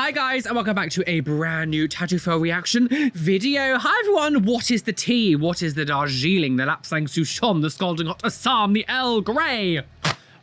Hi guys, and welcome back to a brand new tattoo fail reaction video. Hi everyone, what is the tea? What is the Darjeeling, the Lapsang Souchong, the Scalding Hot Assam, the Earl Grey?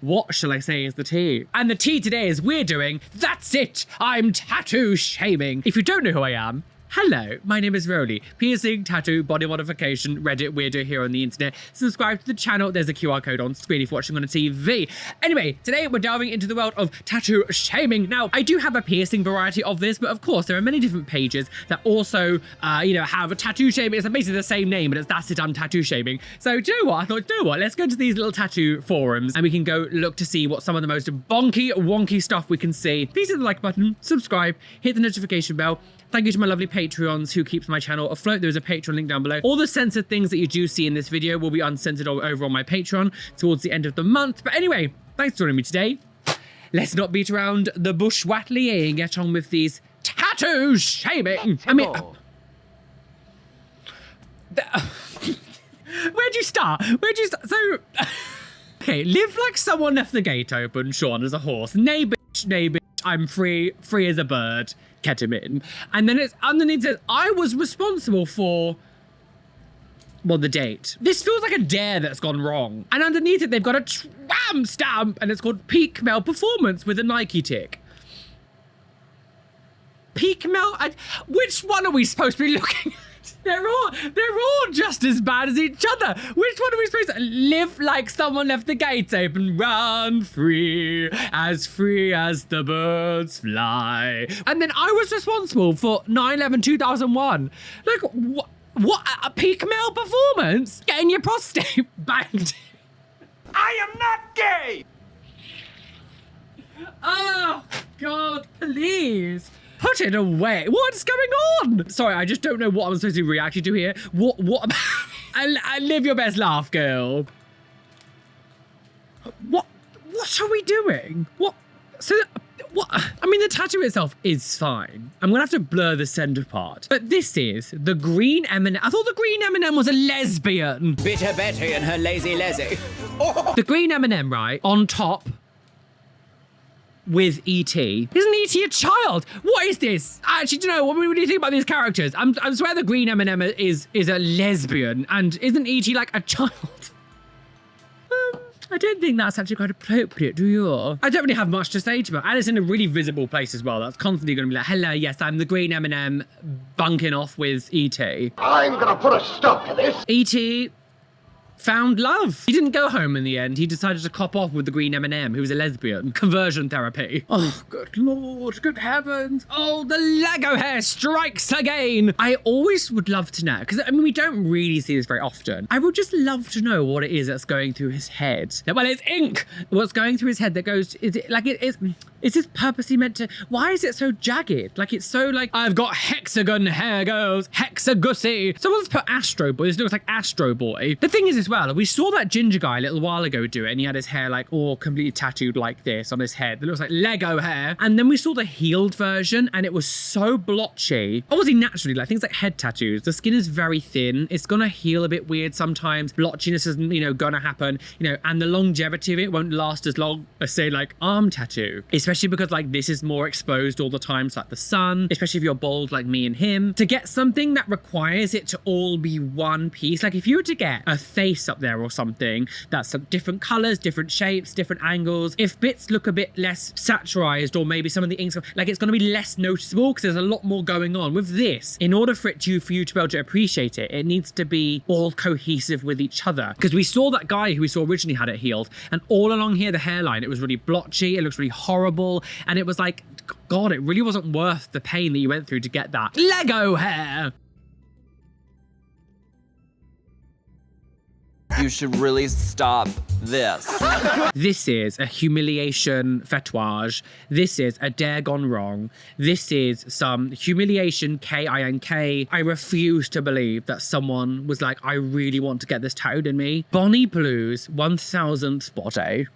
What shall I say is the tea? And the tea today is we're doing, that's it, I'm tattoo shaming. If you don't know who I am, hello, my name is Roly. Piercing, tattoo, body modification, Reddit weirdo here on the internet. Subscribe to the channel. There's a QR code on screen if you're watching on a TV. Anyway, today we're delving into the world of tattoo shaming. Now, I do have a piercing variety of this, but of course there are many different pages that also, have a tattoo shaming. It's basically the same name, but it's that's it, I'm tattoo shaming. So do you know what? I thought, do you know what? Let's go to these little tattoo forums and we can go look to see what some of the most bonky, wonky stuff we can see. Please hit the like button, subscribe, hit the notification bell. Thank you to my lovely Patreons who keeps my channel afloat. There's a Patreon link down below. All the censored things that you do see in this video will be uncensored over on my Patreon towards the end of the month. But anyway, thanks for joining me today. Let's not beat around the bush wattly and get on with these tattoo shaming. I mean, where'd you start? So, okay, live like someone left the gate open, Sean as a horse. Nay, bitch, I'm free as a bird. Ketamine. And then it's underneath it, I was responsible for, well, the date. This feels like a dare that's gone wrong. And underneath it, they've got a tram stamp and it's called Peak Male Performance with a Nike tick. Peak Male, which one are we supposed to be looking at? They're all just as bad as each other. Which one are we supposed to live like someone left the gates open, run free as the birds fly? And then I was responsible for 9/11/2001. Like what a peak male performance? Getting your prostate banged. I am not gay. Oh God, please. Put it away. What's going on? Sorry, I just don't know what I'm supposed to be reacting to here. What? I live your best laugh, girl. What are we doing? What? I mean, the tattoo itself is fine. I'm gonna have to blur the center part. But this is the green M&M. I thought the green M&M was a lesbian. Bitter Betty and her lazy lezzy. Oh. The green M&M, right? On top. With E.T. Isn't E.T. a child? What is this? Actually, do you know, what do you think about these characters? I swear the green M&M is a lesbian, and isn't E.T. like a child? I don't think that's actually quite appropriate, do you? I don't really have much to say to it, and it's in a really visible place as well. That's constantly going to be like, hello, yes, I'm the green M&M bunking off with E.T. I'm gonna put a stop to this. E.T. found love. He didn't go home in the end. He decided to cop off with the green M&M, who was a lesbian. Conversion therapy. Oh, good Lord, good heavens. Oh, the Lego hair strikes again. I always would love to know, because I mean, we don't really see this very often. I would just love to know what it is that's going through his head. Well, it's ink. What's going through his head that goes, is this purposely meant to, why is it so jagged? Like, it's so like, I've got hexagon hair girls, hexagussy. Someone's put Astro Boy. This looks like Astro Boy. The thing is as well, we saw that ginger guy a little while ago do it, and he had his hair like all completely tattooed like this on his head. It looks like Lego hair. And then we saw the healed version, and it was so blotchy. Obviously, naturally, like things like head tattoos, the skin is very thin. It's gonna heal a bit weird sometimes. Blotchiness isn't, gonna happen, and the longevity of it won't last as long as, say, like arm tattoo. Especially because like this is more exposed all the time, so like the sun, especially if you're bald like me and him. To get something that requires it to all be one piece, like if you were to get a face up there or something that's different colors, different shapes, different angles, if bits look a bit less saturized, or maybe some of the inks, like it's going to be less noticeable because there's a lot more going on. With this, in order for you to be able to appreciate it, it needs to be all cohesive with each other. Because we saw that guy who we saw originally had it healed, and all along here, the hairline, it was really blotchy, it looks really horrible, and it was like, God, it really wasn't worth the pain that you went through to get that Lego hair. You should really stop this. This is a humiliation fetouage. This is a dare gone wrong. This is some humiliation K-I-N-K. I refuse to believe that someone was like, I really want to get this tattooed in me. Bonnie Blue's 1000th body.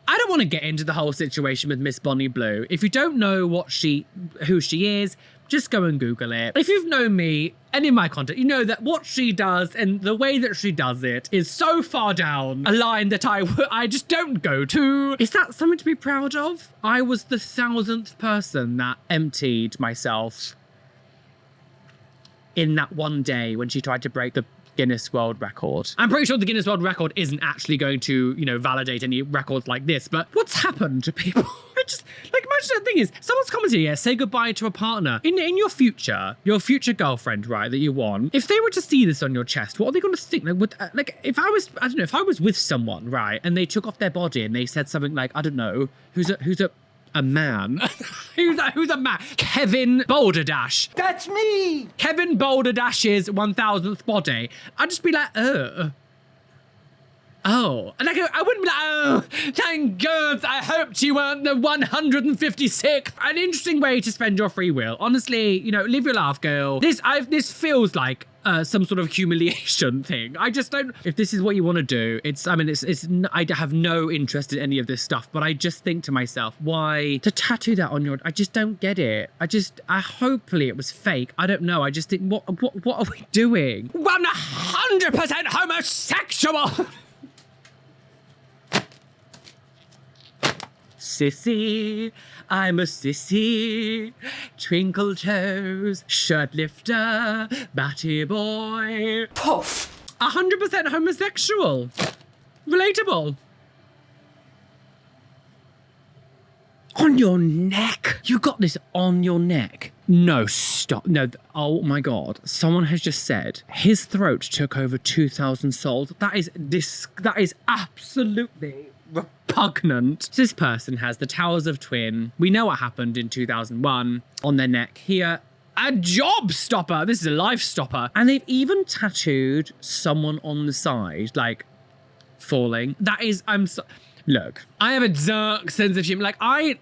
I don't want to get into the whole situation with Miss Bonnie Blue. If you don't know who she is, just go and Google it. If you've known me, and in my content, you know that what she does and the way that she does it is so far down a line that I just don't go to. Is that something to be proud of? I was the 1000th person that emptied myself in that one day when she tried to break the Guinness World Record. I'm pretty sure the Guinness World Record isn't actually going to, you know, validate any records like this, but what's happened to people? I just, like, imagine the thing is, someone's commenting here, say goodbye to a partner. In your future girlfriend, right, that you want, if they were to see this on your chest, what are they going to think? Like, if I was with someone, right, and they took off their body and they said something like, I don't know, who's a man. who's a man? Kevin Boulderdash. That's me! Kevin Boulderdash's 1000th body. I'd just be like, oh. And I wouldn't be like, oh, thank God, I hoped you weren't the 156th. An interesting way to spend your free will. Honestly, you know, live your life, girl. This feels like some sort of humiliation thing. I just don't, if this is what you want to do, I have no interest in any of this stuff, but I just think to myself, why to tattoo that on your, I just don't get it. Hopefully it was fake. I don't know. I just think, what are we doing? 100% homosexual. Sissy, I'm a sissy, twinkle toes, shirt lifter, batty boy. Poof! 100% homosexual. Relatable. On your neck? You got this on your neck? No, stop. No, oh my God. Someone has just said his throat took over 2,000 souls. That is absolutely repugnant. This person has the Towers of Twin. We know what happened in 2001 on their neck here. A job stopper. This is a life stopper. And they've even tattooed someone on the side, like falling. That is, look, I have a dark sense of humor. Like I'm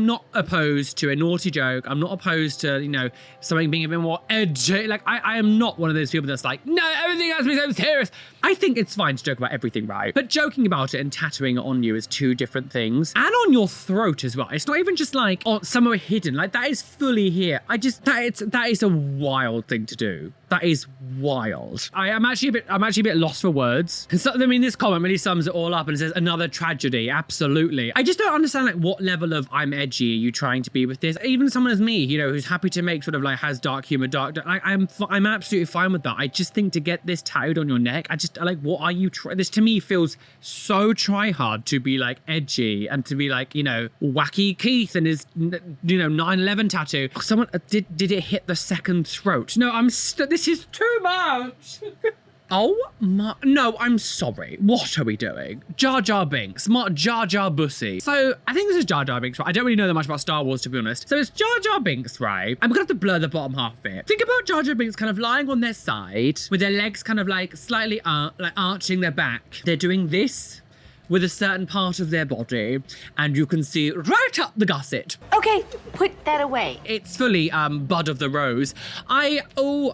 not opposed to a naughty joke. I'm not opposed to, you know, something being a bit more edgy. Like I am not one of those people that's like, no, everything has to be so serious. I think it's fine to joke about everything, right? But joking about it and tattooing it on you is two different things. And on your throat as well. It's not even just like somewhere hidden. Like that is fully here. That is a wild thing to do. That is wild. I'm actually a bit lost for words. So, I mean, this comment really sums it all up and it says another tragedy. Absolutely. I just don't understand like what level of I'm edgy are you trying to be with this? Even someone as me, you know, who's happy to make sort of like has dark humor, I'm absolutely fine with that. I just think to get this tattooed on your neck, like, what are you this to me feels so try hard to be like edgy and to be like, you know, wacky Keith and his, you know, 9/11 tattoo. Someone did it hit the second throat? No, this is too much. Oh my, no, I'm sorry. What are we doing? Jar Jar Binks, not Jar Jar Bussy. So I think this is Jar Jar Binks, right? I don't really know that much about Star Wars, to be honest. So it's Jar Jar Binks, right? I'm gonna have to blur the bottom half of it. Think about Jar Jar Binks kind of lying on their side with their legs kind of like slightly like arching their back. They're doing this with a certain part of their body, and you can see right up the gusset. Okay, put that away. It's fully bud of the rose. Whatever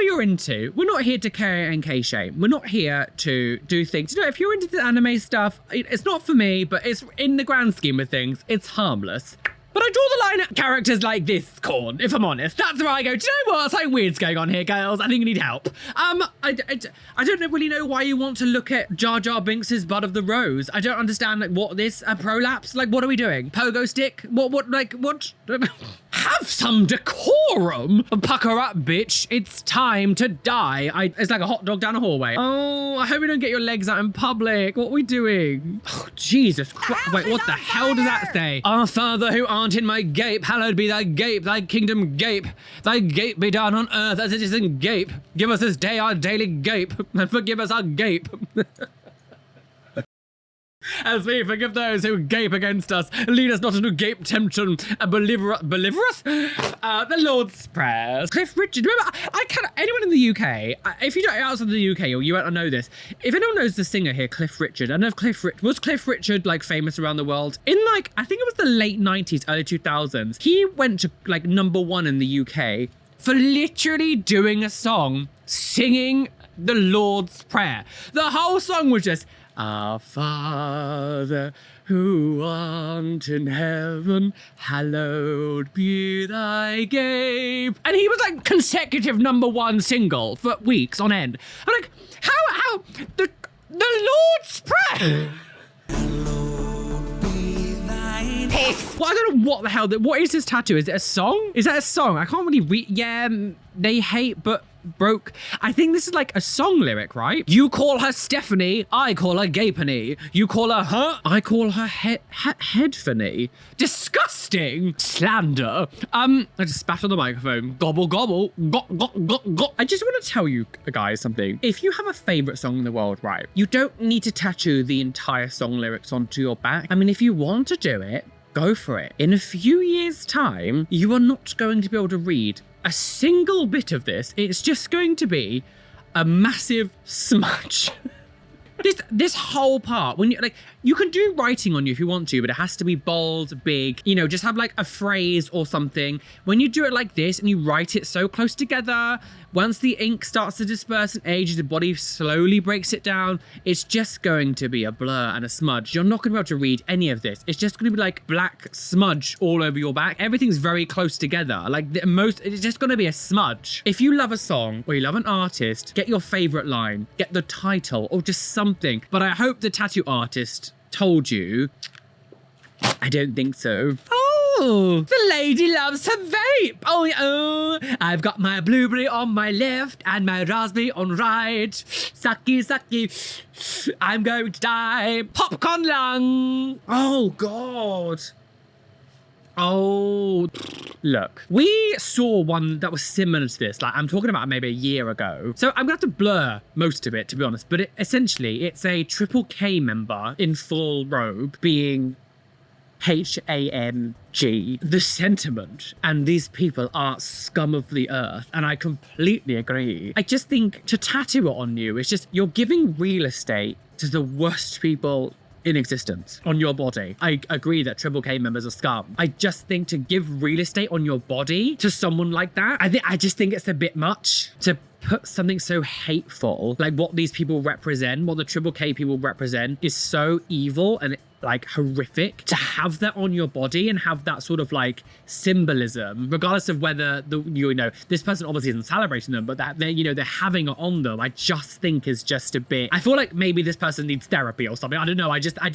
you're into, we're not here to care and K-shame. We're not here to do things. You know, if you're into the anime stuff, it's not for me, but it's in the grand scheme of things, it's harmless. But I draw the line at characters like this, Corn, if I'm honest. That's where I go, do you know what? Something weird's going on here, girls. I think you need help. I don't really know why you want to look at Jar Jar Binks' Bud of the Rose. I don't understand, like, what this, a prolapse? Like, what are we doing? Pogo stick? What? Have some decorum. Pucker up, bitch. It's time to die. It's like a hot dog down a hallway. Oh, I hope we don't get your legs out in public. What are we doing? Oh, Jesus Christ. Wait, what the hell does that say? Our Father who art in my gape, hallowed be thy gape, thy kingdom gape. Thy gape be done on earth as it is in gape. Give us this day our daily gape, and forgive us our gape. As we forgive those who gape against us, lead us not into gape temptation, and deliver us? The Lord's Prayer. Cliff Richard. Remember, anyone in the UK, if you don't outside the UK, or you won't know this, if anyone knows the singer here, Cliff Richard, I know was Cliff Richard like famous around the world? In like, I think it was the late 90s, early 2000s, he went to like #1 in the UK for literally doing a song, singing the Lord's Prayer. The whole song was just, Our Father, Who art in heaven, hallowed be thy name. And he was like consecutive #1 single for weeks on end. I'm like, how the Lord's Prayer. Well, I don't know what the hell. What is this tattoo? Is it a song? Is that a song? I can't really read. Yeah, they hate but broke. I think this is like a song lyric, right? You call her Stephanie, I call her Gapany. You call her huh? I call her Headphony. Disgusting slander. I just spat on the microphone. Gobble gobble. Go. I just want to tell you guys something. If you have a favorite song in the world, right? You don't need to tattoo the entire song lyrics onto your back. I mean, if you want to do it, go for it. In a few years' time, you are not going to be able to read a single bit of this. It's just going to be a massive smudge. This whole part, when you can do writing on you if you want to, but it has to be bold, big, you know, just have like a phrase or something. When you do it like this and you write it so close together, once the ink starts to disperse and age, the body slowly breaks it down, it's just going to be a blur and a smudge. You're not going to be able to read any of this. It's just going to be like black smudge all over your back. Everything's very close together. Like it's just going to be a smudge. If you love a song or you love an artist, get your favorite line, get the title or just something. But I hope the tattoo artist told you. I don't think so. Oh, the lady loves her vape. Oh, I've got my blueberry on my left and my raspberry on right. Sucky, sucky. I'm going to die. Popcorn lung. Oh, God. Oh, look, we saw one that was similar to this. Like, I'm talking about maybe a year ago. So I'm gonna have to blur most of it, to be honest. But essentially, it's a Triple K member in full robe being HAMG. The sentiment, and these people are scum of the earth, and I completely agree. I just think to tattoo it on you, it's just, you're giving real estate to the worst people in existence on your body. I agree that Triple K members are scum. I just think to give real estate on your body to someone like that, I just think it's a bit much to put something so hateful. Like what these people represent, what the Triple K people represent is so evil and like horrific. To have that on your body and have that sort of like symbolism, regardless of whether this person obviously isn't celebrating them, but that they're having it on them, I just think is just a bit. I feel like maybe this person needs therapy or something. I don't know. I just think I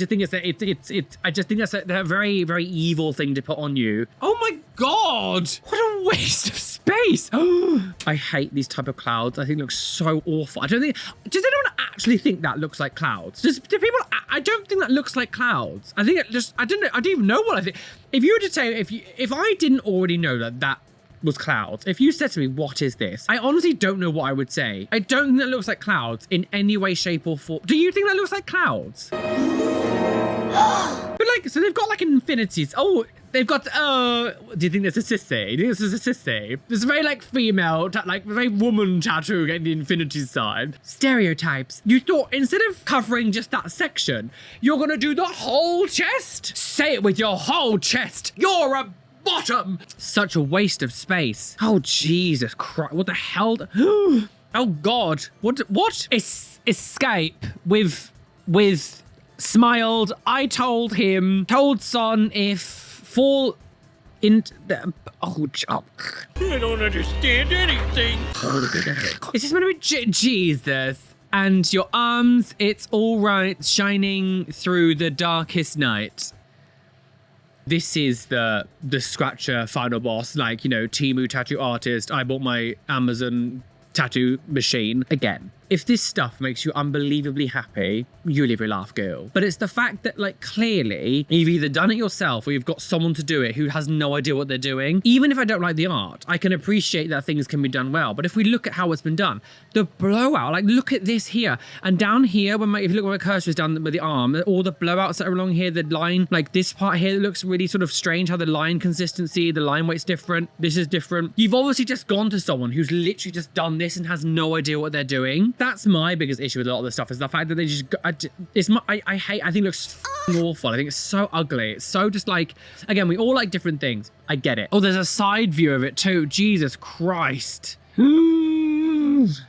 just think that's a very, very evil thing to put on you. Oh my God, what a waste of space. I hate these type of clouds. I think it looks so awful. I don't think, does anyone actually think that looks like clouds? Do people, I don't think that looks like clouds. I think it just, I don't even know what I think. If you were to say, if I didn't already know that was clouds, if you said to me, what is this? I honestly don't know what I would say. I don't think that looks like clouds in any way, shape or form. Do you think that looks like clouds? But like, so they've got like infinities. Oh, they've got, do you think that's a sissy? Do you think this is a sissy? It's very like female, like very woman tattoo getting the infinity sign. Stereotypes. You thought instead of covering just that section, you're gonna do the whole chest? Say it with your whole chest. You're a bottom. Such a waste of space. Oh, Jesus Christ. What the hell? Oh God. What? Escape with smiled. I told him, told son if fall into the, I don't understand anything. It's just gonna be Jesus. And your arms, it's all right, shining through the darkest night. This is the scratcher final boss, like, Temu tattoo artist. I bought my Amazon tattoo machine. Again, if this stuff makes you unbelievably happy, you live your life, girl. But it's the fact that, like, clearly you've either done it yourself or you've got someone to do it who has no idea what they're doing. Even if I don't like the art, I can appreciate that things can be done well. But if we look at how it's been done, the blowout, like, look at this here. And down here, if you look where my cursor is down with the arm, all the blowouts that are along here, the line, like this part here, looks really sort of strange how the line consistency, the line weight's different. This is different. You've obviously just gone to someone who's literally just done this and has no idea what they're doing. That's my biggest issue with a lot of this stuff, is the fact that they just, I think it looks awful. I think it's so ugly. It's so just like, again, we all like different things. I get it. Oh, there's a side view of it too. Jesus Christ. Live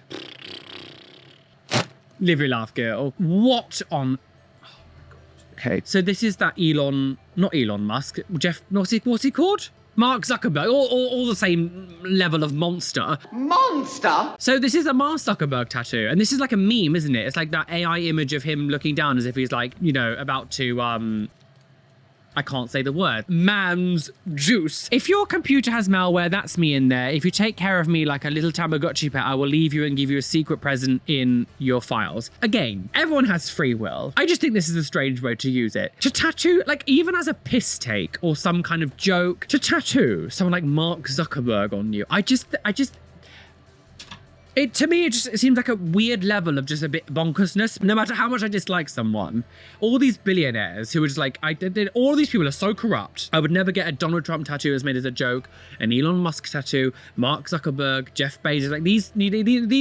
your life, girl. What on... Okay, so this is that not Elon Musk, Jeff, what's he called? Mark Zuckerberg, all the same level of monster. Monster? So this is a Mark Zuckerberg tattoo, and this is like a meme, isn't it? It's like that AI image of him looking down as if he's like, you know, about to, I can't say the word, man's juice. If your computer has malware, that's me in there. If you take care of me like a little Tamagotchi pet, I will leave you and give you a secret present in your files. Again, everyone has free will. I just think this is a strange way to use it. To tattoo, like even as a piss take or some kind of joke, to tattoo someone like Mark Zuckerberg on you, to me, it seems like a weird level of just a bit bonkersness. No matter how much I dislike someone, all these billionaires who are just like, all these people are so corrupt. I would never get a Donald Trump tattoo as made as a joke, an Elon Musk tattoo, Mark Zuckerberg, Jeff Bezos, like these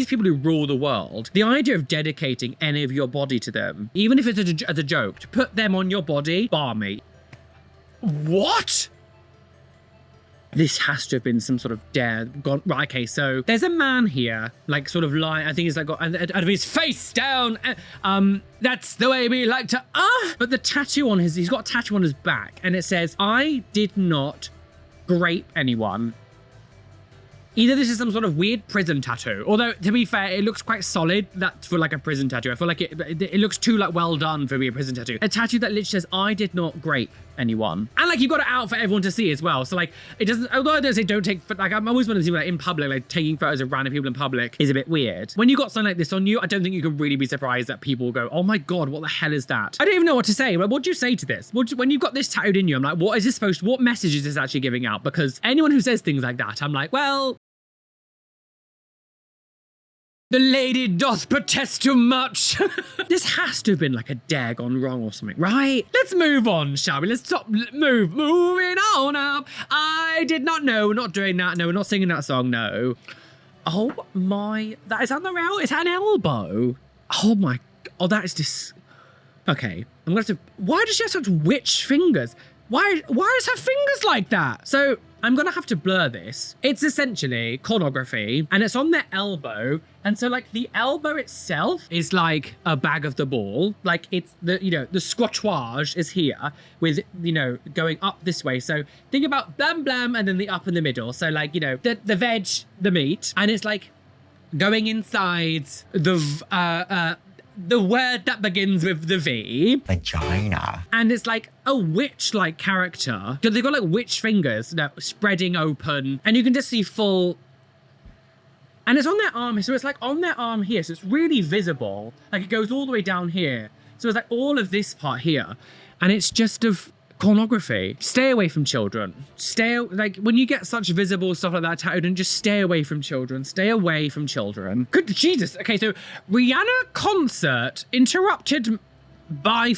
people who rule the world. The idea of dedicating any of your body to them, even if it's as a joke, to put them on your body, bar me. What? This has to have been some sort of dare gone. Right, okay, so there's a man here, like sort of lying, I think he's like got out of his face down. That's the way we like to, but the tattoo on he's got a tattoo on his back and it says, I did not grape anyone. Either this is some sort of weird prison tattoo, although to be fair, it looks quite solid. That's for like a prison tattoo. I feel like it looks too like well done for being a prison tattoo. A tattoo that literally says, I did not grape anyone. And like you've got it out for everyone to see as well. So like it doesn't, although I don't say don't take, like I'm always one of these people like in public, like taking photos of random people in public is a bit weird. When you got something like this on you, I don't think you can really be surprised that people go, oh my God, what the hell is that? I don't even know what to say. Like, what do you say to this? When you've got this tattooed in you, I'm like, what is this supposed to, what message is this actually giving out? Because anyone who says things like that, I'm like, well, the lady doth protest too much. This has to have been like a dare gone wrong or something, right? Let's move on, shall we? Let's stop, moving on up. I did not know, we're not doing that. No, we're not singing that song, no. Oh my, is that an elbow? Oh my, oh that is just, okay. I'm gonna have to, why does she have such witch fingers? Why is her fingers like that? So I'm gonna have to blur this. It's essentially pornography and it's on their elbow. And so like the elbow itself is like a bag of the ball. Like it's the, you know, the squattage is here with, you know, going up this way. So think about blam blam and then the up in the middle. So like, you know, the veg, the meat, and it's like going inside the word that begins with the V. Vagina. And it's like a witch-like character. Because they've got like witch fingers, you know, spreading open. And you can just see full... And it's on their arm, so it's like on their arm here. So it's really visible. Like it goes all the way down here. So it's like all of this part here. And it's just of pornography. Stay away from children. Like when you get such visible stuff like that tattooed, and just stay away from children. Stay away from children. Good Jesus. Okay, so Rihanna concert interrupted by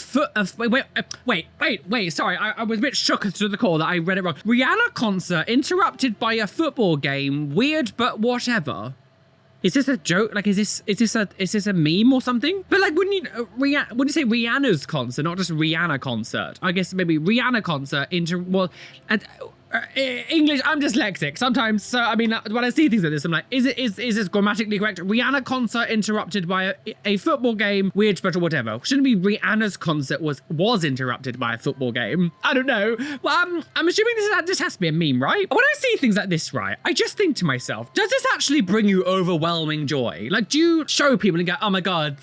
wait. Sorry, I was a bit shook to the core that I read it wrong. Rihanna concert interrupted by a football game. Weird, but whatever. Is this a joke? Like, is this a meme or something? But like, wouldn't you say Rihanna's concert, not just Rihanna concert? I guess maybe Rihanna concert English, I'm dyslexic sometimes. So, I mean, when I see things like this, I'm like, is this grammatically correct? Rihanna concert interrupted by a football game, weird, but whatever. Shouldn't be Rihanna's concert was interrupted by a football game. I don't know. Well, I'm assuming this has to be a meme, right? When I see things like this, right, I just think to myself, does this actually bring you overwhelming joy? Like, do you show people and go, oh my God,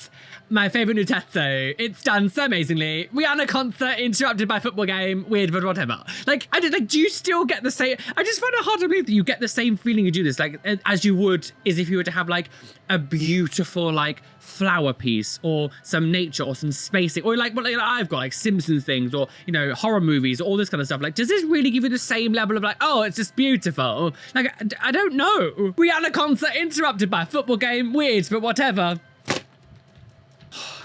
my favorite new tattoo, it's done so amazingly. Rihanna concert interrupted by football game, weird, but whatever. Like, do you still get the same? I just find it hard to believe that you get the same feeling you do this, like, as you would as if you were to have like a beautiful like flower piece or some nature or some spacing, or like what I've got like Simpsons things, or you know, horror movies, or all this kind of stuff. Like, does this really give you the same level of like, oh, it's just beautiful? Like, I don't know. Rihanna concert interrupted by a football game, weird, but whatever.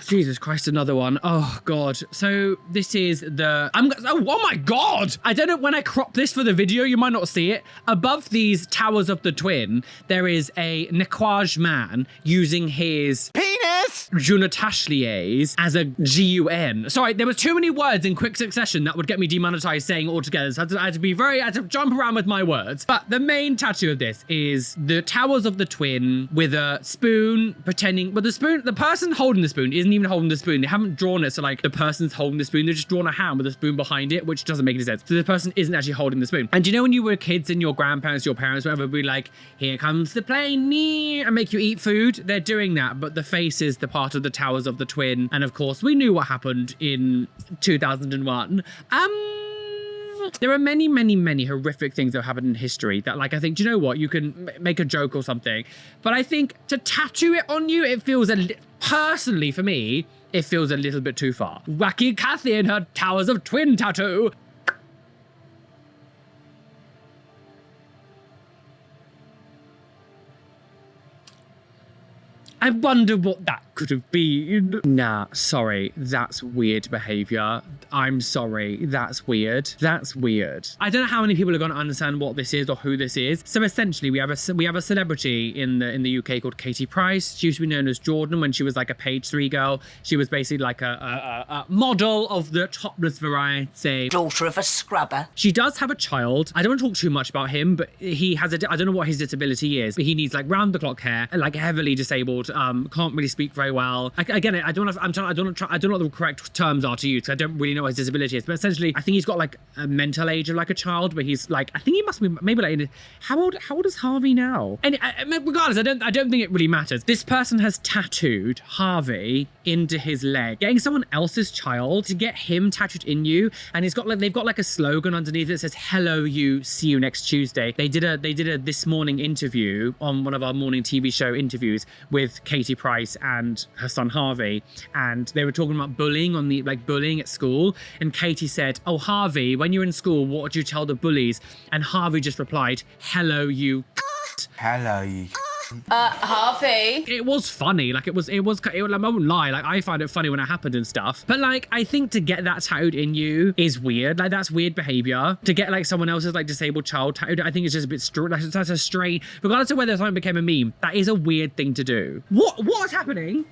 Jesus Christ, another one. Oh God. So this is the, oh my God. I don't know, when I crop this for the video, you might not see it. Above these towers of the twin, there is a Nequaj man using his Penis! What? Junatashliers as a G-U-N. Sorry, there was too many words in quick succession that would get me demonetized saying it all together. So I had to jump around with my words. But the main tattoo of this is the towers of the twin with a spoon pretending, but the person holding the spoon isn't even holding the spoon. They haven't drawn it so like the person's holding the spoon. They've just drawn a hand with a spoon behind it, which doesn't make any sense. So the person isn't actually holding the spoon. And do you know when you were kids and your grandparents, your parents, whatever, would be like, here comes the plane, and make you eat food? They're doing that, but the face is the part of the towers of the twin. And of course, we knew what happened in 2001. There are many, many, many horrific things that have happened in history that, like, I think, do you know what? You can make a joke or something. But I think to tattoo it on you, it feels personally, for me, it feels a little bit too far. Wacky Cathy and her towers of twin tattoo. I wonder what that could have been. Nah, sorry, that's weird behavior. I'm sorry, that's weird. That's weird. I don't know how many people are going to understand what this is or who this is. So essentially, we have a celebrity in the UK called Katie Price. She used to be known as Jordan when she was like a page 3 girl. She was basically like a model of the topless variety. Daughter of a scrubber. She does have a child. I don't want to talk too much about him, but he has I don't know what his disability is, but he needs like round the clock care, like heavily disabled. Can't really speak very well. I don't know what the correct terms are to use, because I don't really know what his disability is. But essentially, I think he's got like a mental age of like a child, where he's like, I think he must be maybe like, how old is Harvey now? And regardless, I don't think it really matters. This person has tattooed Harvey into his leg, getting someone else's child to get him tattooed in you, and they've got like a slogan underneath it that says, "Hello, you. See you next Tuesday." They did a this morning interview on one of our morning TV show interviews with Katie Price and her son Harvey, and they were talking about bullying bullying at school, and Katie said, "Oh, Harvey, when you're in school, what would you tell the bullies?" And Harvey just replied, "Hello, you." Hello, you. Harvey. It was funny, like it was I won't lie, like I find it funny when it happened and stuff, but like I think to get that tattooed in you is weird. Like that's weird behavior. To get like someone else's like disabled child tattooed, I think it's just a bit that's a strange, regardless of whether something became a meme, that is a weird thing to do. What's happening?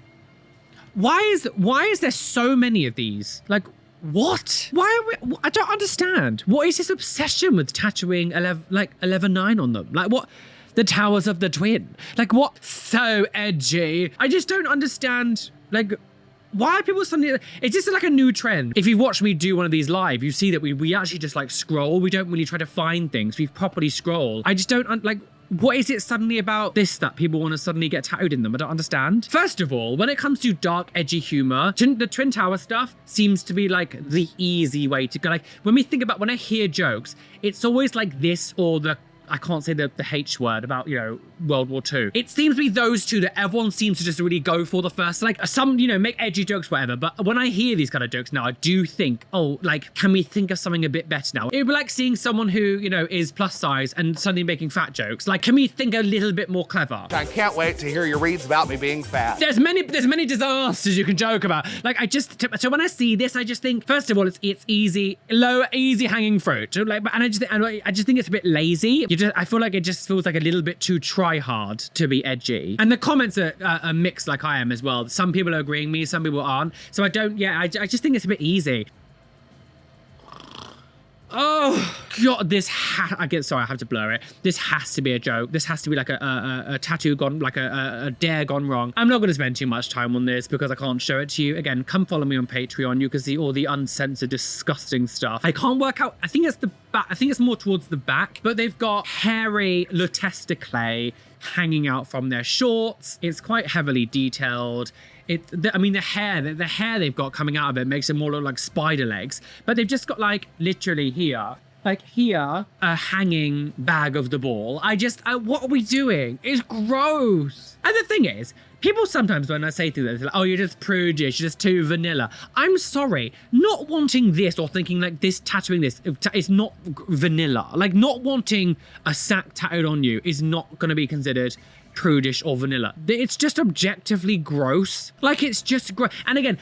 Why is there so many of these? Like, what? Why are we? I don't understand. What is this obsession with tattooing 11/9 on them? Like what? The towers of the twin. Like what? So edgy. I just don't understand. Like, why are people suddenly? Is this like a new trend? If you've watched me do one of these live, you see that we actually just like scroll. We don't really try to find things. We properly scroll. I just don't like. What is it suddenly about this that people want to suddenly get tattooed in them? I don't understand. First of all, when it comes to dark, edgy humor, the Twin Tower stuff seems to be like the easy way to go. Like when I hear jokes, it's always like this or I can't say the H word about, World War II. It seems to be those two that everyone seems to just really go for the first. Like some, make edgy jokes, whatever. But when I hear these kind of jokes now, I do think, oh, like, can we think of something a bit better now? It'd be like seeing someone who, is plus size and suddenly making fat jokes. Like, can we think a little bit more clever? I can't wait to hear your reads about me being fat. There's many disasters you can joke about. Like, so when I see this, I just think, first of all, it's easy hanging fruit. Like, and I just think it's a bit lazy. I feel like it just feels like a little bit too try hard to be edgy. And the comments are mixed like I am as well. Some people are agreeing with me, some people aren't. So I just think it's a bit easy. Oh God, sorry, I have to blur it. This has to be a joke. This has to be like a tattoo gone, like a dare gone wrong. I'm not going to spend too much time on this because I can't show it to you. Again, come follow me on Patreon. You can see all the uncensored, disgusting stuff. I can't work out. I think it's the back. I think it's more towards the back, but they've got hairy Le Testicles hanging out from their shorts. It's quite heavily detailed. The hair they've got coming out of it makes it more look like spider legs, but they've just got like literally here, a hanging bag of the ball. What are we doing? It's gross. And the thing is, people sometimes when I say things like, oh, you're just prudish, you're just too vanilla. I'm sorry, not wanting this or thinking like this, tattooing this, is not vanilla. Like not wanting a sack tattooed on you is not going to be considered prudish or vanilla. It's just objectively gross. Like, it's just gross. And again,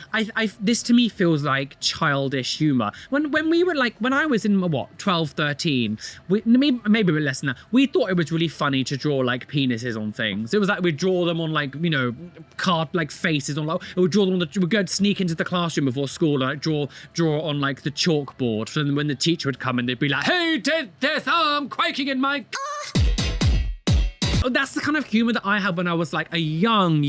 this to me feels like childish humor. When we were like, when I was in what, 12, 13, maybe a bit less than that, we thought it was really funny to draw like penises on things. It was like we'd draw them on like, you know, card like faces on like, we'd draw them on we'd go sneak into the classroom before school and like draw on like the chalkboard. So then when the teacher would come in, they'd be like, "Who did this? Oh, I'm quaking in my..." That's the kind of humor that I had when I was like a young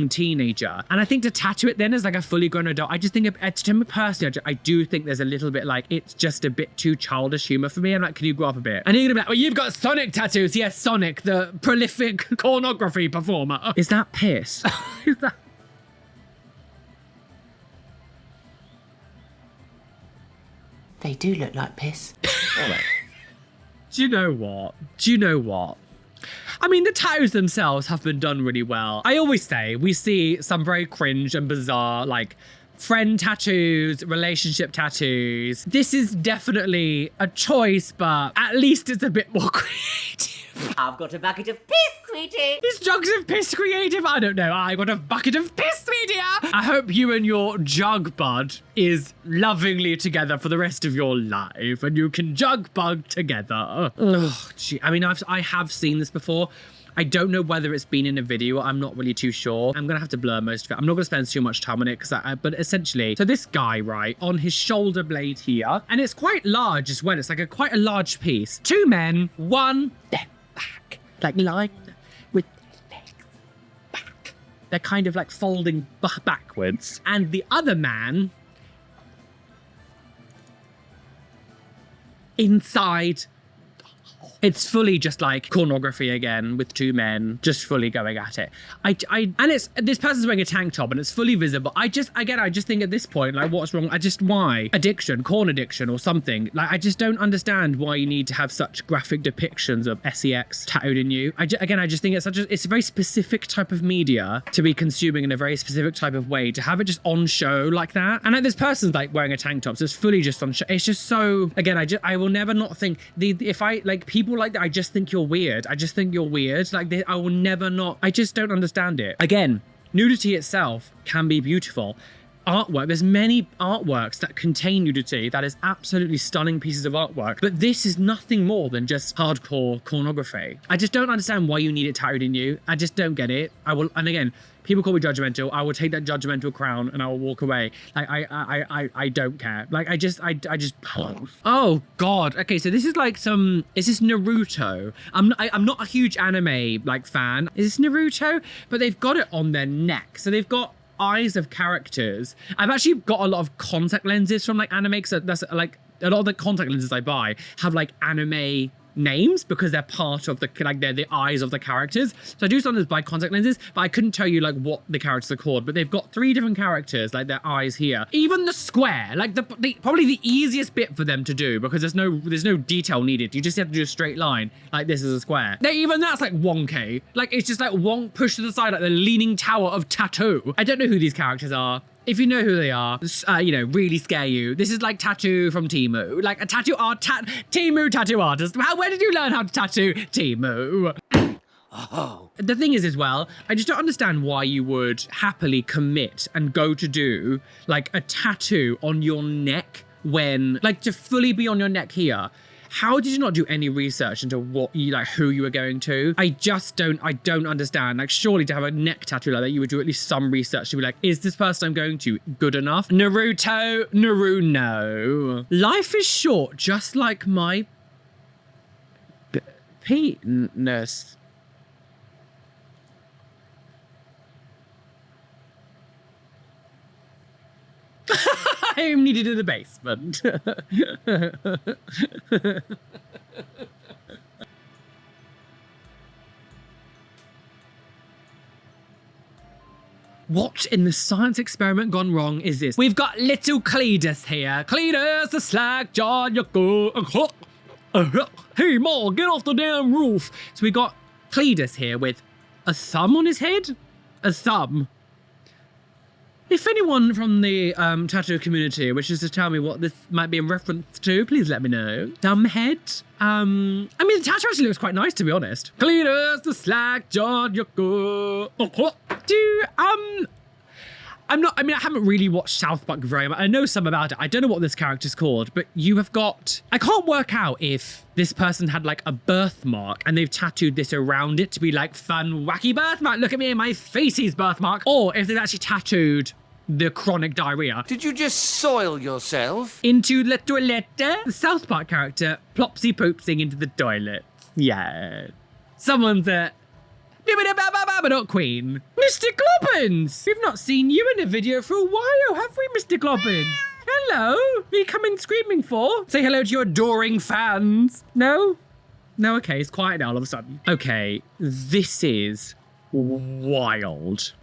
teenager. And I think to tattoo it then as like a fully grown adult, I just think, to me personally, I do think there's a little bit like, it's just a bit too childish humor for me. I'm like, can you grow up a bit? And you're gonna be like, well, you've got Sonic tattoos. Yes, Sonic, the prolific pornography performer. Is that piss? Is that... They do look like piss. Do you know what? I mean, the tattoos themselves have been done really well. I always say we see some very cringe and bizarre, like, friend tattoos, relationship tattoos. This is definitely a choice, but at least it's a bit more creative. I've got a bucket of piss, sweetie. Is jugs of piss creative? I don't know. I got a bucket of piss, sweetie. I hope you and your jug bud is lovingly together for the rest of your life and you can jug bug together. Oh, gee. I mean, I have seen this before. I don't know whether it's been in a video. I'm not really too sure. I'm gonna have to blur most of it. I'm not gonna spend too much time on it but essentially, so this guy, right, on his shoulder blade here, and it's quite large as well. It's like quite a large piece. Two men, one left back, like lying with their legs back. They're kind of like folding backwards. And the other man inside. It's fully just like pornography again with two men just fully going at it. And it's, this person's wearing a tank top and it's fully visible. I just think at this point, like, what's wrong? Why? Addiction, corn addiction or something. Like, I just don't understand why you need to have such graphic depictions of sex tattooed in you. I just think it's a very specific type of media to be consuming in a very specific type of way, to have it just on show like that. And like, this person's like wearing a tank top, so it's fully just on show. It's just so, again, I will never not think, if I, like, people like that, I just think you're weird. Like, I will never not, I just don't understand it. Again, nudity itself can be beautiful. Artwork, there's many artworks that contain nudity that is absolutely stunning pieces of artwork, but this is nothing more than just hardcore pornography. I just don't understand why you need it tattooed in you. I just don't get it. And again, people call me judgmental. I will take that judgmental crown and I will walk away. Like, I don't care. Like, I just, oh God. Okay, so this is like is this Naruto? I'm not a huge anime like fan. Is this Naruto? But they've got it on their neck. So they've got eyes of characters. I've actually got a lot of contact lenses from like anime, so that's like a lot of the contact lenses I buy have like anime names because they're part of they're the eyes of the characters. So I do sometimes buy contact lenses, but I couldn't tell you like what the characters are called, but they've got 3 different characters, like their eyes here. Even the square, like probably the easiest bit for them to do because there's no detail needed. You just have to do a straight line, like this is a square. Even that's like wonky. Like, it's just like wonk pushed to the side, like the leaning tower of tattoo. I don't know who these characters are. If you know who they are, you know, really scare you. This is like tattoo from Temu. Like a tattoo Temu tattoo artist. Where did you learn how to tattoo? Temu. Oh. The thing is as well, I just don't understand why you would happily commit and go to do like a tattoo on your neck when, like, to fully be on your neck here. How did you not do any research into who you were going to? I don't understand. Like, surely to have a neck tattoo like that, you would do at least some research to be like, is this person I'm going to good enough? Naruto, no. Life is short, just like my penis. I am needed in the basement. What in the science experiment gone wrong is this? We've got little Cletus here. Cletus, the slack jaw, you go. Hey, Ma, get off the damn roof. So we got Cletus here with a thumb on his head? A thumb. If anyone from the tattoo community wishes to tell me what this might be in reference to, please let me know. Dumbhead. I mean, the tattoo actually looks quite nice, to be honest. Clean as the slack, John, you're good. I haven't really watched South Park very much. I know some about it. I don't know what this character's called, but you have got... I can't work out if this person had like a birthmark and they've tattooed this around it to be like fun, wacky birthmark. Look at me, my face's birthmark. Or if they've actually tattooed the chronic diarrhea. Did you just soil yourself? Into the toilet. The South Park character plopsy poopsing into the toilet. Yeah. Someone's not queen. Mr. Globbins! We've not seen you in a video for a while, have we, Mr. Globbins? Hello? Are you coming screaming for? Say hello to your adoring fans. No? No, okay, it's quiet now all of a sudden. Okay, this is wild.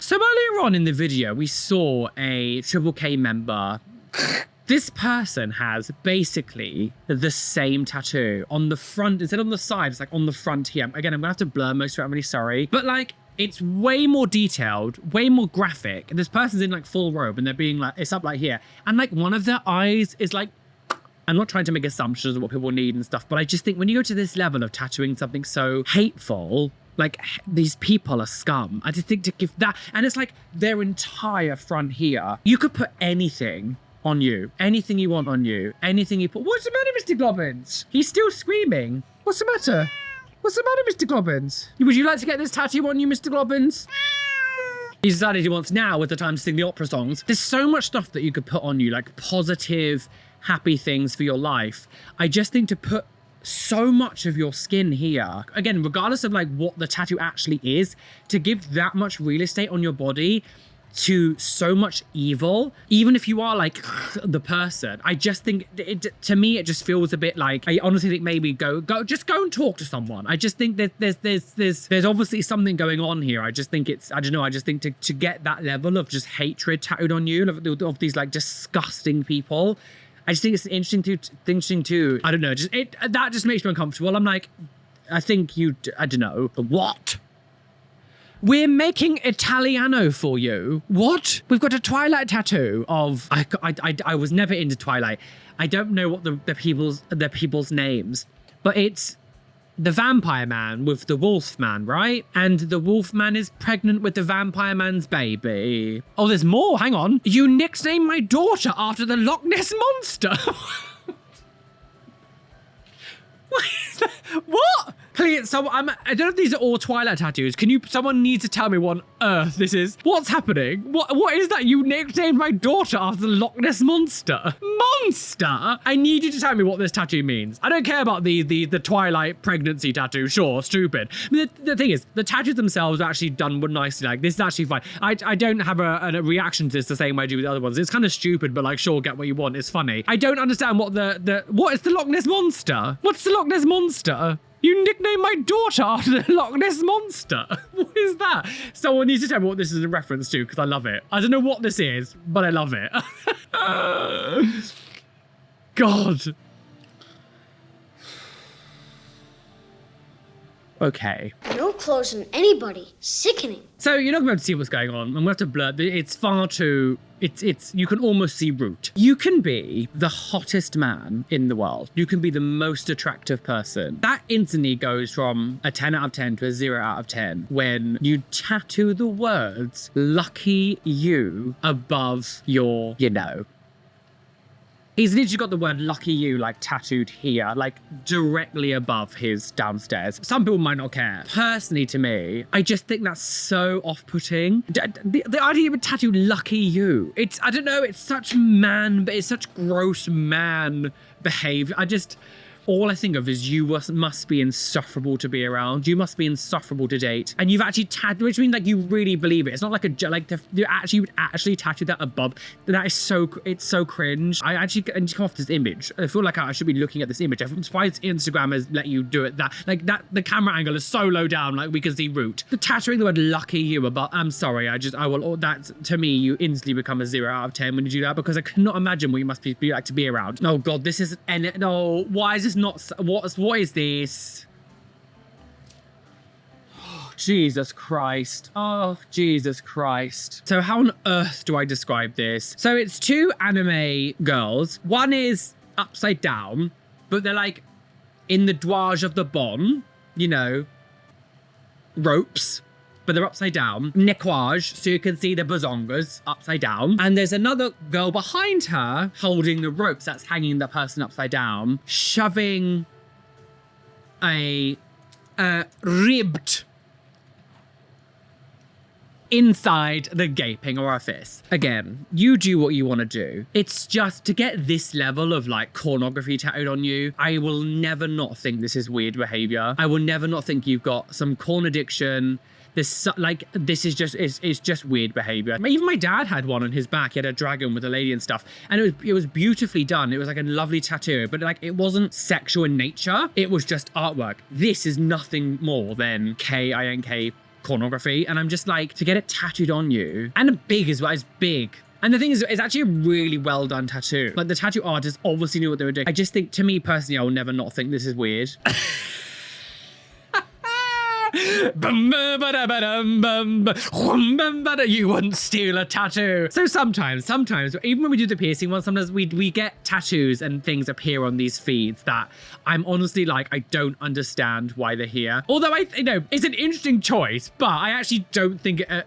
So earlier on in the video, we saw a Triple K member. This person has basically the same tattoo on the front, instead on the side, it's like on the front here. Again, I'm gonna have to blur most of it, I'm really sorry. But like, it's way more detailed, way more graphic. And this person's in like full robe and they're being like, it's up like here. And like one of their eyes is like, I'm not trying to make assumptions of what people need and stuff, but I just think when you go to this level of tattooing something so hateful, like these people are scum. I just think to give that, and it's like their entire front here. You could put anything on you, anything you want on you, anything you put. What's the matter, Mr. Globbins? He's still screaming. What's the matter? What's the matter, Mr. Globbins? Would you like to get this tattoo on you, Mr. Globbins? He decided he wants now with the time to sing the opera songs. There's so much stuff that you could put on you, like positive, happy things for your life. I just think to put so much of your skin here, again, regardless of like what the tattoo actually is, to give that much real estate on your body to so much evil, even if you are like the person, I just think to me it just feels a bit like, I honestly think maybe just go and talk to someone. I just think that there's obviously something going on here. I just think it's, I don't know, I just think to get that level of just hatred tattooed on you of these like disgusting people, I just think it's interesting too. I don't know, that just makes me uncomfortable. I'm like, I think I don't know, what? We're making Italiano for you. What? We've got a Twilight tattoo of... I was never into Twilight. I don't know what the people's names, but it's the vampire man with the wolf man, right? And the wolf man is pregnant with the vampire man's baby. Oh, there's more. Hang on. You nicknamed my daughter after the Loch Ness monster. What? Please, I don't know if these are all Twilight tattoos. Someone needs to tell me what on earth this is. What's happening? What is that? You nicknamed my daughter after the Loch Ness monster. Monster? I need you to tell me what this tattoo means. I don't care about the Twilight pregnancy tattoo. Sure, stupid. I mean, the thing is, the tattoos themselves are actually done nicely. Like, this is actually fine. I don't have a reaction to this the same way I do with the other ones. It's kind of stupid, but like, sure, get what you want. It's funny. I don't understand what what is the Loch Ness monster? What's the Loch Ness monster? You nicknamed my daughter after the Loch Ness monster. What is that? Someone needs to tell me what this is a reference to, because I love it. I don't know what this is, but I love it. God. Okay. No clothes on anybody. Sickening. So you're not going to be able to see what's going on. I'm going to have to blur. It's far too... you can almost see root. You can be the hottest man in the world. You can be the most attractive person. That instantly goes from a 10 out of 10 to a 0 out of 10 when you tattoo the words, lucky you, above your, He's literally got the word lucky you like tattooed here, like directly above his downstairs. Some people might not care. Personally to me, I just think that's so off-putting. The idea of a tattoo lucky you. I don't know, it's such gross man behavior. All I think of is you must be insufferable to be around. You must be insufferable to date. And you've actually tattooed, which means like you really believe it. It's not like you would actually tattoo that above. That is it's so cringe. I come off this image. I feel like I should be looking at this image. I'm surprised Instagram has let you do it. The camera angle is so low down, like we can see root. The tattooing the word lucky you above, I'm sorry, that to me, you instantly become a 0 out of 10 when you do that, because I cannot imagine what you must be like to be around. Oh God, this is, why is this not, what is this? Oh Jesus Christ. Oh, Jesus Christ. So how on earth do I describe this? So it's two anime girls. One is upside down, but they're like in the douage of the bon, you know, ropes, but they're upside down. Nequage, so you can see the bazongas upside down. And there's another girl behind her holding the ropes that's hanging the person upside down, shoving a ribbed inside the gaping orifice. Again, you do what you want to do. It's just to get this level of like pornography tattooed on you, I will never not think this is weird behavior. I will never not think you've got some corn addiction. This is just weird behavior. Even my dad had one on his back. He had a dragon with a lady and stuff, and it was beautifully done. It was like a lovely tattoo, but like it wasn't sexual in nature. It was just artwork. This is nothing more than K-I-N-K pornography, and I'm just like, to get it tattooed on you, and big as well. It's big. And the thing is, it's actually a really well done tattoo. Like the tattoo artist obviously knew what they were doing. I just think, to me personally, I will never not think this is weird. You wouldn't steal a tattoo. So sometimes, even when we do the piercing one, sometimes we get tattoos and things appear on these feeds that I'm honestly like, I don't understand why they're here. Although it's an interesting choice, but I actually don't think I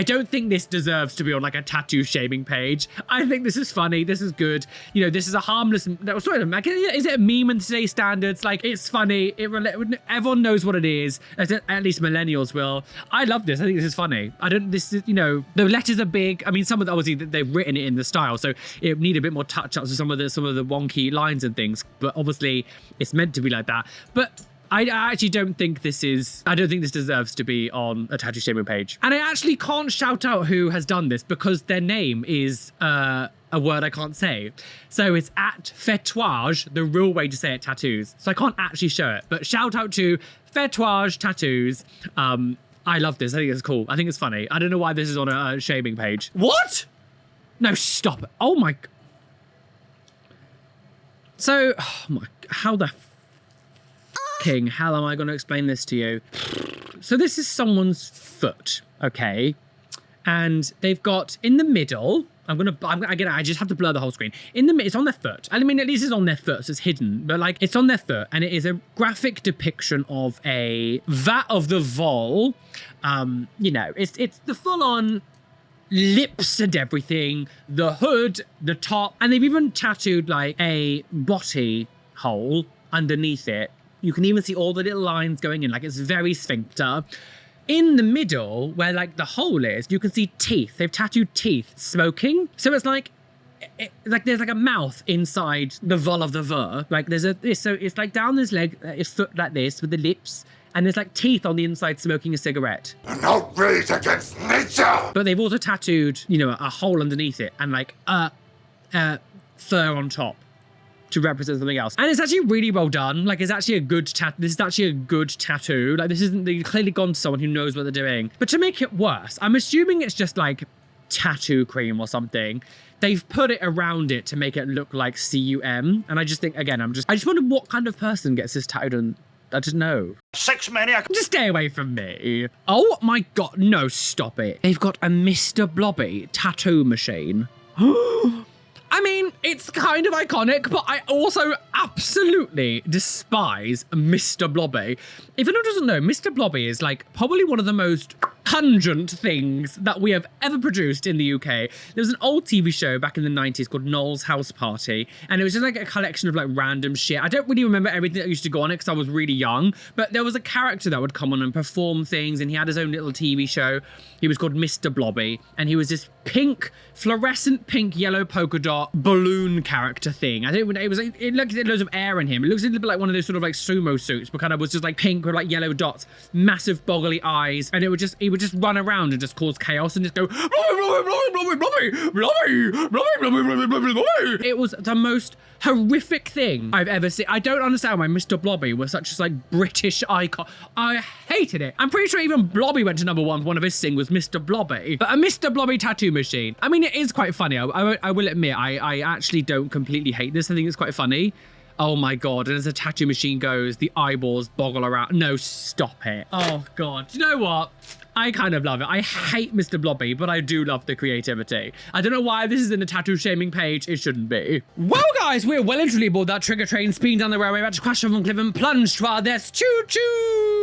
don't think this deserves to be on like a tattoo shaming page. I think this is funny. This is good. You know, this is a harmless. Is it a meme in today's standards? Like, it's funny. Everyone knows what it is. At least millennials will. I love this. I think this is funny. The letters are big. I mean, some of the, obviously they've written it in the style, so it need a bit more touch ups with some of the wonky lines and things. But obviously it's meant to be like that. But I actually don't think this deserves to be on a tattoo shaming page. And I actually can't shout out who has done this because their name is a word I can't say. So it's at Fetouage, the real way to say it, tattoos. So I can't actually show it, but shout out to Fetouage Tattoos. I love this. I think it's cool. I think it's funny. I don't know why this is on a shaming page. What? No, stop it. Oh my. So, how the fucking hell am I going to explain this to you? So this is someone's foot, okay? And they've got in the middle, I just have to blur the whole screen. It's on their foot. I mean, at least it's on their foot, so it's hidden, but like it's on their foot, and it is a graphic depiction of a vat of the vol. It's the full-on lips and everything, the hood, the top, and they've even tattooed like a body hole underneath it. You can even see all the little lines going in, like it's very sphincter. In the middle, where like the hole is, you can see teeth. They've tattooed teeth smoking. So it's like, there's like a mouth inside the vol of the ver. Like so it's like down this leg, it's foot like this with the lips, and there's like teeth on the inside smoking a cigarette. An outrage against nature! But they've also tattooed, a hole underneath it and like fur on top to represent something else. And it's actually really well done. Like, it's actually a good this is actually a good tattoo. Like, they've clearly gone to someone who knows what they're doing. But to make it worse, I'm assuming it's just like tattoo cream or something. They've put it around it to make it look like CUM. And I just think, again, I just wonder what kind of person gets this tattooed on. I don't know. Sex maniac. Just stay away from me. Oh my God, no, stop it. They've got a Mr. Blobby tattoo machine. I mean, it's kind of iconic, but I also absolutely despise Mr. Blobby. If anyone doesn't know, Mr. Blobby is like probably one of the most pungent things that we have ever produced in the UK. There was an old TV show back in the 90s called Noel's House Party, and it was just like a collection of like random shit. I don't really remember everything that used to go on it because I was really young, but there was a character that would come on and perform things, and he had his own little TV show. He was called Mr. Blobby, and he was this fluorescent pink yellow polka dot balloon character thing. It looked like loads of air in him. It looks a little bit like one of those sort of like sumo suits, but kind of was just like pink with like yellow dots, massive boggly eyes, and he would just run around and just cause chaos and just go Blobby, Blobby, Blobby, Blobby, Blobby, Blobby, Blobby, Blobby. It was the most horrific thing I've ever seen. I don't understand why Mr. Blobby was such a like British icon. I hated it. I'm pretty sure even Blobby went to #1 for one of his singles, Mr. Blobby. But a Mr. Blobby tattoo machine. I mean, it is quite funny. I will admit, I actually don't completely hate this. I think it's quite funny. Oh my God. And as the tattoo machine goes, the eyeballs boggle around. No, stop it. Oh God. You know what? I kind of love it. I hate Mr. Blobby, but I do love the creativity. I don't know why this is in a tattoo shaming page. It shouldn't be. Well, guys, we're well and truly aboard that trigger train, speeding down the railway, about to crash off on cliff and plunge to our deaths. Choo-choo!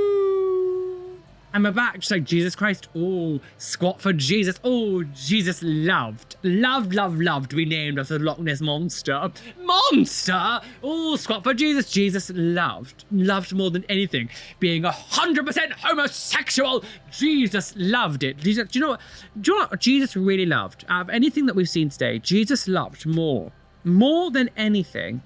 And we're back, just like Jesus Christ. Oh, squat for Jesus. Oh, Jesus loved to be named after the Loch Ness Monster. Monster? Oh, squat for Jesus. Jesus loved more than anything. Being 100% homosexual. Jesus loved it. Jesus, do you know what Jesus really loved? Out of anything that we've seen today, Jesus loved more than anything.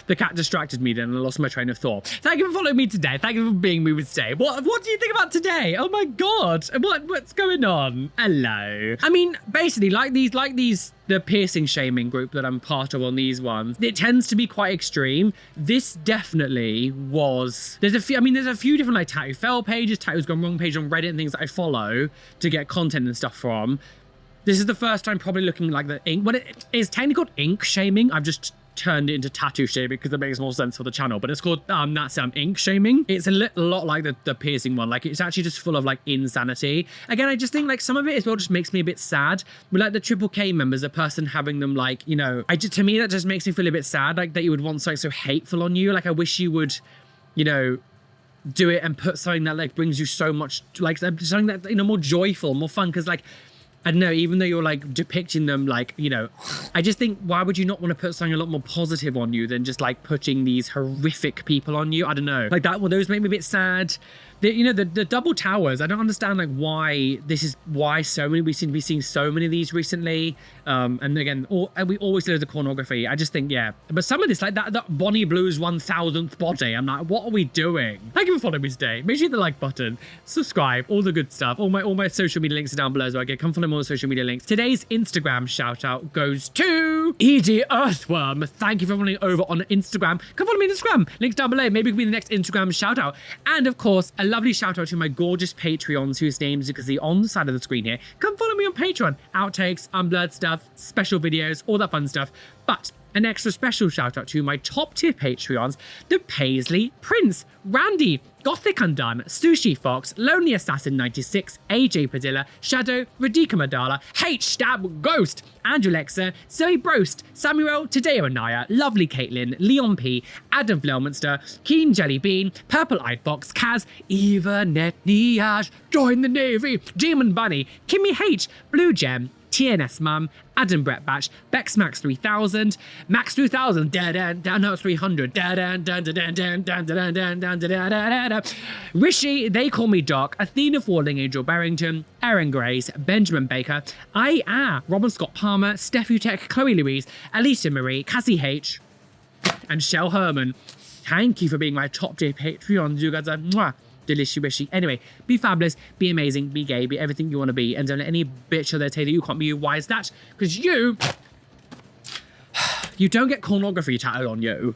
The cat distracted me then and I lost my train of thought. Thank you for following me today. Thank you for being me with today. What do you think about today? Oh my God. What's going on? Hello. I mean, basically, like the piercing shaming group that I'm part of on these ones, it tends to be quite extreme. This definitely was. There's a few different like tattoo fail pages, tattoos gone wrong page on Reddit and things that I follow to get content and stuff from. This is the first time probably looking like the ink. Well, it is technically called ink shaming. I've just turned it into tattoo shaming because it makes more sense for the channel, but it's called ink shaming. It's a lot like the piercing one. Like, it's actually just full of like insanity. Again, I just think like some of it as well just makes me a bit sad. With like the Triple K members, a person having them like, you know, to me that just makes me feel a bit sad, like that you would want something so hateful on you. Like, I wish you would, you know, do it and put something that like brings you so much, like something that, you know, more joyful, more fun. Because like, I don't know, even though you're like depicting them like, you know, I just think, why would you not want to put something a lot more positive on you than just like putting these horrific people on you? I don't know. Like that, well, those make me a bit sad. You know, the double towers, I don't understand like why we seem to be seeing so many of these recently. And again, we always do the pornography. I just think, yeah. But some of this, like that Bonnie Blue's 1000th body, I'm like, what are we doing? Thank you for following me today. Make sure you hit the like button, subscribe, all the good stuff. All my social media links are down below as well. Okay, come follow me on all the social media links. Today's Instagram shout out goes to Edgy Earthworm. Thank you for following over on Instagram. Come follow me on Instagram. Links down below. Maybe it could be the next Instagram shout out. And of course, a lovely shout out to my gorgeous Patreons whose names you can see on the side of the screen here. Come follow me on Patreon. Outtakes, unblurred stuff, special videos, all that fun stuff. But an extra special shout out to my top tier Patreons, the Paisley Prince, Randy, Gothic Undone, Sushi Fox, Lonely Assassin 96, AJ Padilla, Shadow, Radika Madala, H-Stab Ghost, Andrew Lexa, Zoe Brost, Samuel, Tadeo Anaya, Lovely Caitlin, Leon P, Adam Flelmonster, Keen Jelly Bean, Purple Eyed Fox, Kaz, Eva Netniage, Join the Navy, Demon Bunny, Kimmy H, Blue Gem, TNS Mum, Adam Brett Batch, Bex Max 3000, Max 3000, no, 300, Rishi, They Call Me Doc, Athena Falling Angel Barrington, Aaron Grace, Benjamin Baker, Robin Scott Palmer, Steffi Tech, Chloe Louise, Alicia Marie, Cassie H, and Shell Herman. Thank you for being my top tier Patreons. You guys are mwah, delicious wishy. Anyway, be fabulous, be amazing, be gay, be everything you want to be, and don't let any bitch or their tell you that you can't be you. Why is that? Because you don't get pornography tattooed on you.